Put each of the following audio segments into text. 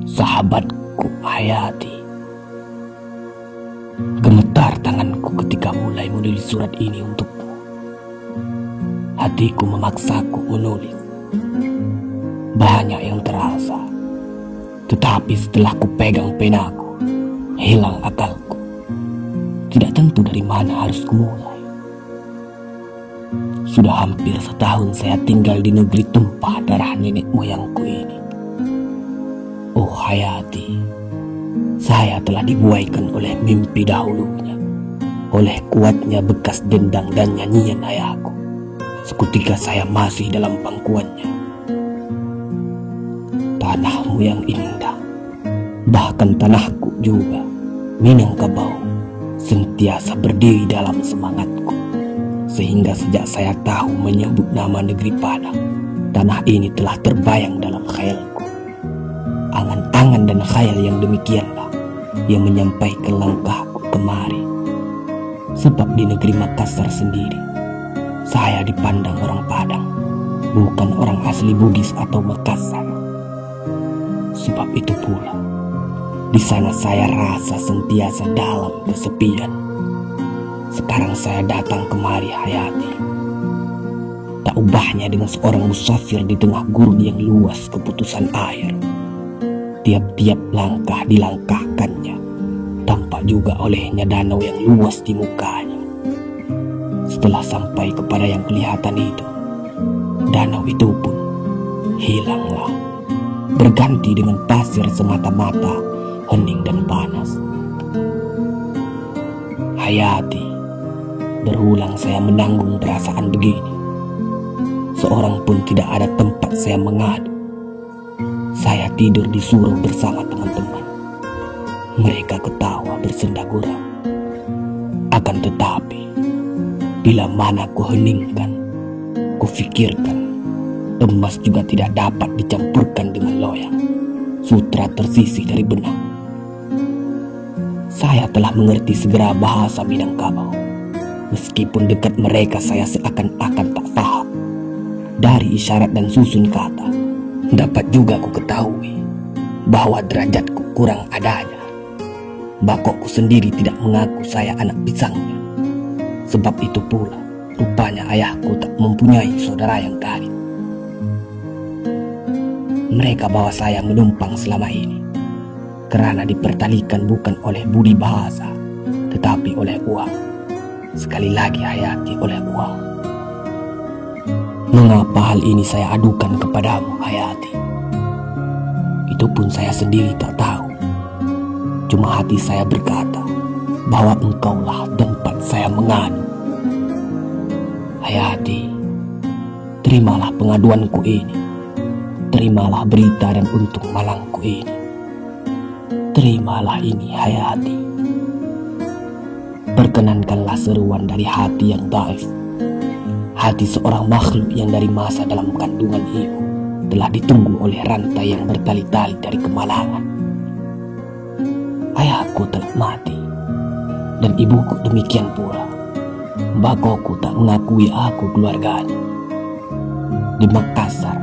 Sahabatku Hayati. Gemetar tanganku ketika mulai menulis surat ini untukmu. Hatiku memaksaku menulis. Banyak yang terasa. Tetapi setelah ku pegang penaku, hilang akalku. Tidak tentu dari mana harus kumulai. Sudah hampir setahun saya tinggal di negeri tumpah darah nenek moyangku ini. Oh Hayati, saya telah dibuaikan oleh mimpi dahulunya, oleh kuatnya bekas dendang dan nyanyian ayahku, seketika saya masih dalam pangkuannya. Tanahmu yang indah, bahkan tanahku juga, Minangkabau, sentiasa berdiri dalam semangatku. Sehingga sejak saya tahu menyebut nama negeri Padang, tanah ini telah terbayang dalam khayalku. Angan-angan dan khayal yang demikianlah yang menyampaikan langkahku kemari. Sebab di negeri Makassar sendiri, saya dipandang orang Padang, bukan orang asli Bugis atau Makassar. Sebab itu pula, di sana saya rasa sentiasa dalam kesepian. Sekarang saya datang kemari Hayati. Tak ubahnya dengan seorang musafir di tengah gurun yang luas keputusan air. Tiap-tiap langkah dilangkahkannya, tampak juga olehnya danau yang luas di mukanya. Setelah sampai kepada yang kelihatan itu, danau itu pun hilanglah, berganti dengan pasir semata-mata, hening dan panas. Hayati, berulang saya menanggung perasaan begini. Seorang pun tidak ada tempat saya mengadu. Saya tidur di surau bersama teman-teman. Mereka ketawa bersenda gurau. Akan tetapi, bila mana ku heningkan, ku fikirkan, emas juga tidak dapat dicampurkan dengan loyang. Sutra tersisih dari benang. Saya telah mengerti segera bahasa Minangkabau. Meskipun dekat mereka saya seakan-akan tak paham. Dari isyarat dan susun kata, dapat juga ku ketahui bahwa derajatku kurang adanya. Bakokku sendiri tidak mengaku saya anak pisangnya. Sebab itu pula, rupanya ayahku tak mempunyai saudara yang karib. Mereka bawa saya menumpang selama ini, karena dipertalikan bukan oleh budi bahasa, tetapi oleh uang. Sekali lagi Hayati, oleh uang. Mengapa hal ini saya adukan kepadamu Hayati? Itu pun saya sendiri tak tahu. Cuma hati saya berkata bahwa engkaulah tempat saya mengadu. Hayati, terimalah pengaduanku ini. Terimalah berita dan untung malangku ini. Terimalah ini Hayati. Perkenankanlah seruan dari hati yang dhaif. Hati seorang makhluk yang dari masa dalam kandungan ibu telah ditunggu oleh rantai yang bertali-tali dari kemalangan. Ayahku telah mati, dan ibuku demikian pula. Bakokku tak mengakui aku keluarganya. Di Makassar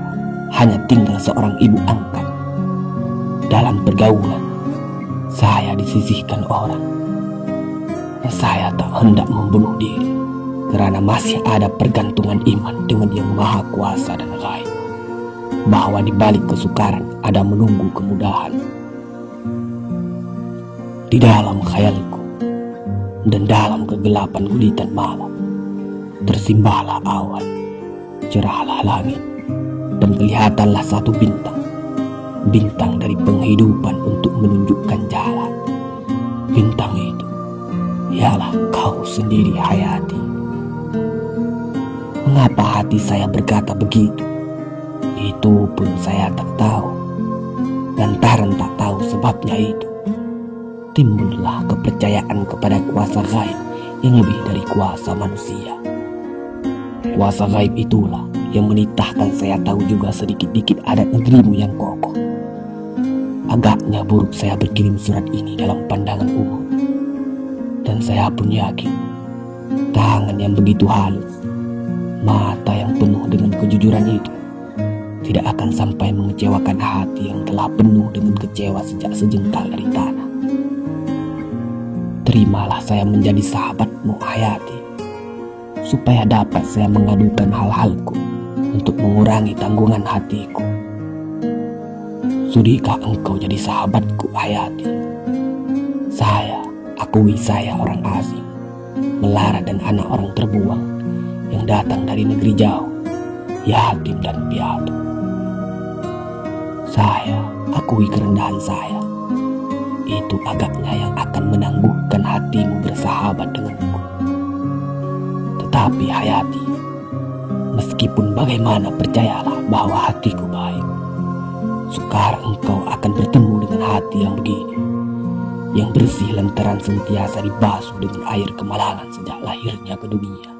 hanya tinggal seorang ibu angkat. Dalam pergaulan, saya disisihkan orang. Saya tak hendak membunuh diri, karena masih ada pergantungan iman dengan Yang Maha Kuasa dan Gaib, bahwa di balik kesukaran ada menunggu kemudahan. Di dalam khayalku dan dalam kegelapan gulitan malam, tersimbahlah awan, cerahlah langit, dan kelihatanlah satu bintang, bintang dari penghidupan untuk menunjukkan jalan. Bintang itu ialah kau sendiri Hayati. Mengapa hati saya berkata begitu? Itu pun saya tak tahu. Lantaran tak tahu sebabnya itu, timbullah kepercayaan kepada kuasa gaib yang lebih dari kuasa manusia. Kuasa gaib itulah yang menitahkan saya tahu juga sedikit-dikit adat negerimu yang kokoh. Agaknya buruk saya berkirim surat ini dalam pandangan umum. Dan saya pun yakin, tangan yang begitu halus, mata yang penuh dengan kejujuran itu, tidak akan sampai mengecewakan hati yang telah penuh dengan kecewa sejak sejengkal dari tanah. Terimalah saya menjadi sahabatmu, Hayati, supaya dapat saya mengadukan hal-halku untuk mengurangi tanggungan hatiku. Sudikah engkau jadi sahabatku, Hayati? Saya akui saya orang asing, melarat dan anak orang terbuang yang datang dari negeri jauh, yatim dan piatu. Saya akui kerendahan saya. Itu agaknya yang akan menangguhkan hatimu bersahabat denganku. Tetapi Hayati, meskipun bagaimana, percayalah bahwa hatiku baik. Sukar engkau akan bertemu dengan hati yang begini, yang bersih lantaran sentiasa dibasuh dengan air kemalangan sejak lahirnya ke dunia.